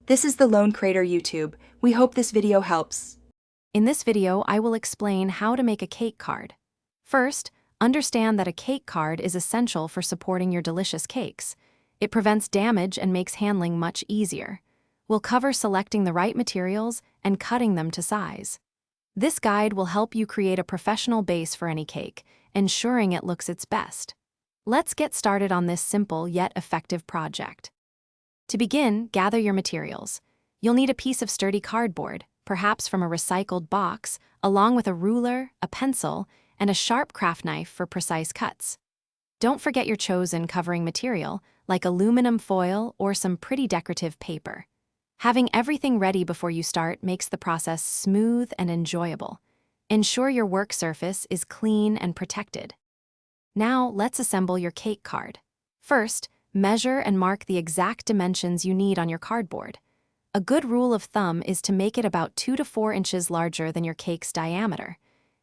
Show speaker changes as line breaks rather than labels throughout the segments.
This is the Lone Crater YouTube. We hope this video helps.
In this video, I will explain how to make a cake card. First, understand that a cake card is essential for supporting your delicious cakes. It prevents damage and makes handling much easier. We'll cover selecting the right materials and cutting them to size. This guide will help you create a professional base for any cake, ensuring it looks its best. Let's get started on this simple yet effective project. To begin, gather your materials. You'll need a piece of sturdy cardboard, perhaps from a recycled box, along with a ruler, a pencil, and a sharp craft knife for precise cuts. Don't forget your chosen covering material, like aluminum foil or some pretty decorative paper. Having everything ready before you start makes the process smooth and enjoyable. Ensure your work surface is clean and protected. Now, let's assemble your cake card. First, measure and mark the exact dimensions you need on your cardboard. A good rule of thumb is to make it about 2 to 4 inches larger than your cake's diameter.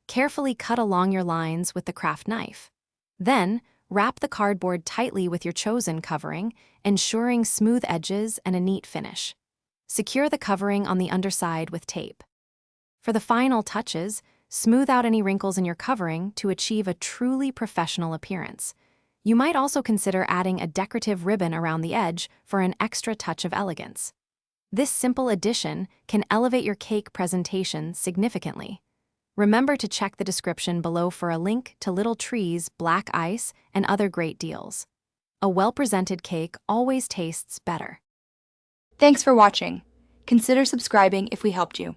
Carefully cut along your lines with the craft knife. Then, wrap the cardboard tightly with your chosen covering, ensuring smooth edges and a neat finish. Secure the covering on the underside with tape. For the final touches, smooth out any wrinkles in your covering to achieve a truly professional appearance. You might also consider adding a decorative ribbon around the edge for an extra touch of elegance. This simple addition can elevate your cake presentation significantly. Remember to check the description below for a link to little trees, black ice, and other great deals. A well-presented cake always tastes better.
Thanks for watching. Consider subscribing if we helped you.